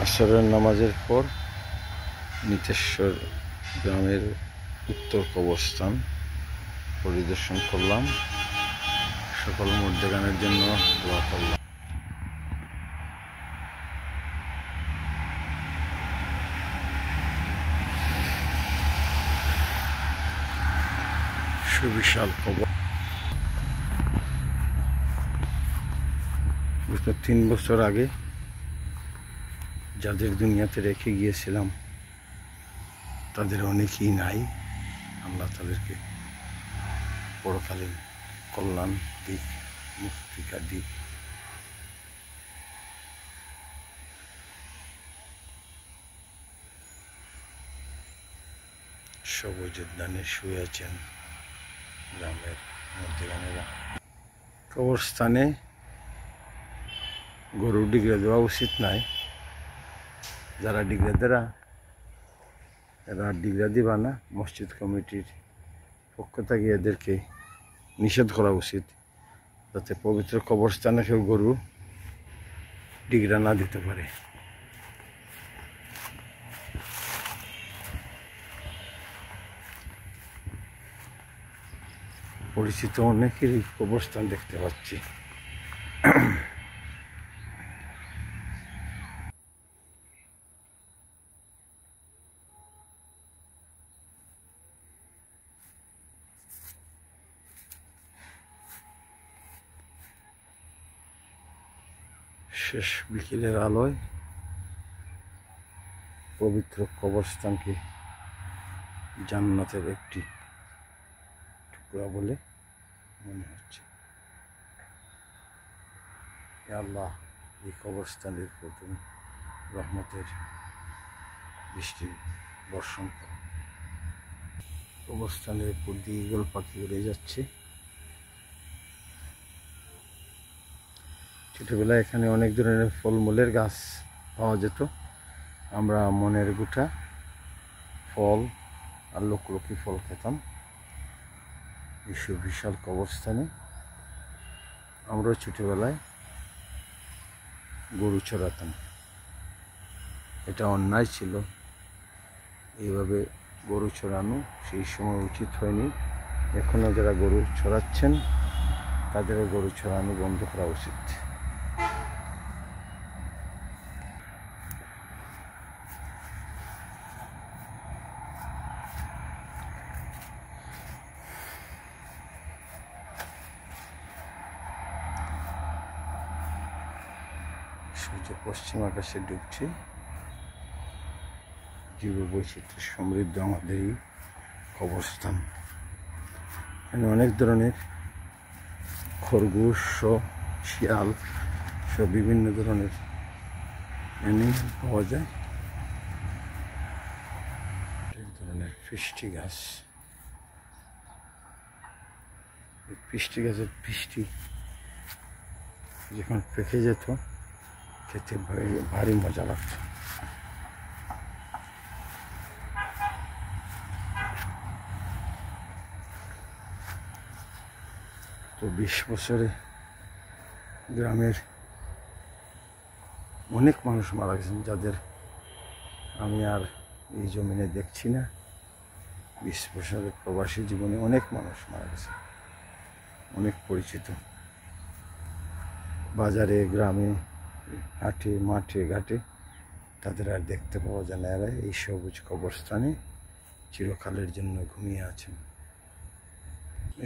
আসরের নামাজের পর নিতেশ্বর গ্রামের উত্তর কবরস্থান পরিদর্শন করলাম। সকল মুর্দেগানের জন্য দোয়া করলাম। সুবিশাল কবর। গত 3 বছর আগে যাদের দুনিয়াতে রেখে গিয়েছিলাম তাদের অনেকেই নাই। আল্লাহ তাদেরকে পরকালীন কল্যাণ দিক, মুক্তিকা দিক। সবুজ উদ্যানে শুয়ে আছেন গ্রামের মধ্যখানেরা। কবরস্থানে গরু ডিগরে দেওয়া উচিত নাই। যারা ডিগরে দেরা এরা ডিগরা দিবা না। মসজিদ কমিটির পক্ষ থেকে এদেরকে নিষেধ করা উচিত, যাতে পবিত্র কবরস্থানে কেউ গরু ডিগরা না দিতে পারে। পরিচিত অনেকেরই কবরস্থান দেখতে পাচ্ছি। শেষ বিকেলের আলোয় পবিত্র কবরস্থানকে জান্নাতের একটি টুকরা বলে মনে হচ্ছে। আল্লাহ এই কবরস্থানের প্রথম রহমতের বৃষ্টি বর্ষণ করে। কবরস্থানের উপর দিয়ে ঈগল পাখি উড়ে যাচ্ছে। ছোটবেলায় এখানে অনেক ধরনের ফলমূলের গাছ পাওয়া যেত। আমরা মনের গুটা ফল আর লক্ষ্মী ফল খেতাম। এই বিশাল কবরস্থানে আমরাও ছোটবেলায় গরু চড়াতাম। এটা অন্যায় ছিল, এইভাবে গরু চড়ানো সেই সময় উচিত হয়নি। এখনও যারা গরু চড়াচ্ছেন তাদেরও গরু চড়ানো বন্ধ করা উচিত। সূর্য পশ্চিম আকাশে ডুবছে। জীব বৈচিত্র্য সমৃদ্ধ আমাদের এই কবরস্থান। এখানে অনেক ধরনের খরগোশ, শিয়াল সব বিভিন্ন ধরনের অ্যানিমেল পাওয়া যায়। এক ধরনের ফিষ্টি গাছ। এই ফিষ্টি গাছের ফিষ্টি যখন পেকে যেত খেতে ভারী মজা লাগত। তো 20 বছরে গ্রামের অনেক মানুষ মারা গেছেন, যাদের আমি আর এই জমিনে দেখছি না। 20 বছরের প্রবাসী জীবনে অনেক মানুষ মারা গেছে, অনেক পরিচিত। বাজারে, গ্রামে, হাটে, মাঠে, ঘাটে তাদের আর দেখতে পাওয়া যায় না। এরা এই সবুজ কবরস্থানে চিরকালের জন্য ঘুমিয়ে আছেন।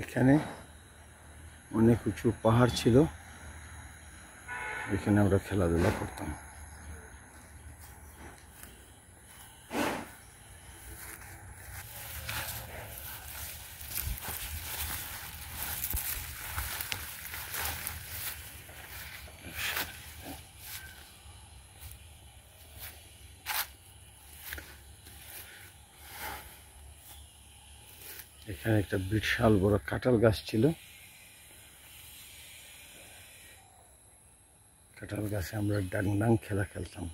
এখানে অনেক উঁচু পাহাড় ছিল, এখানে আমরা খেলাধুলা করতাম। এখানে একটা বিশাল বড় কাঁঠাল গাছ ছিল। কাঁঠাল গাছে আমরা ডাং খেলা খেলতাম।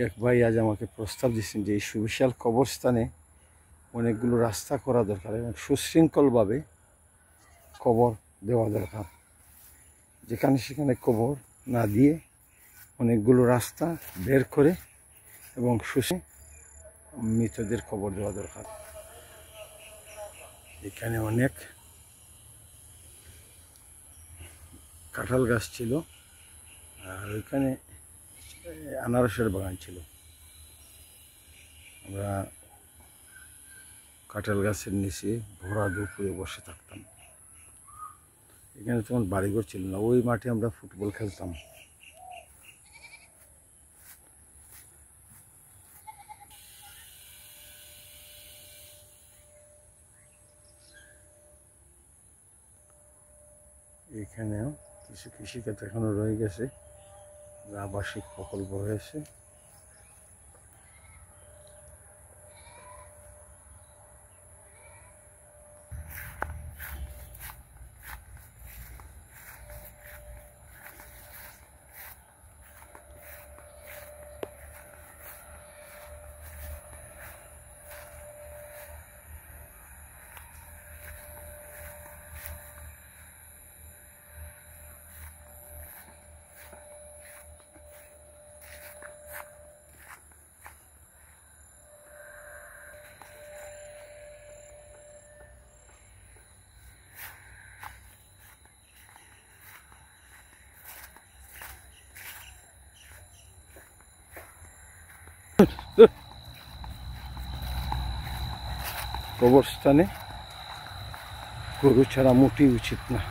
এক ভাই আজ আমাকে প্রস্তাব দিচ্ছেন যে এই সুবিশাল কবরস্থানে অনেকগুলো রাস্তা করা দরকার এবং সুশৃঙ্খলভাবে কবর দেওয়া দরকার, যেখানে সেখানে কবর না দিয়ে অনেকগুলো রাস্তা বের করে এবং শুষে মৃতদের কবর দেওয়া দরকার। এখানে অনেক কাঁঠাল গাছ ছিল আর ওইখানে আনারসের বাগান ছিল। আমরা কাঁঠাল গাছের নিচে ভরা দুপুরে বসে থাকতাম। এখানে তখন বাড়িঘর ছিল না, ওই মাঠে আমরা ফুটবল খেলতাম। এখানেও কিছু কৃষিখাত এখনো রয়ে গেছে, আবাসিক প্রকল্প হয়েছে। কবরস্থানে গরু ছাড়া মোটেই উচিত না।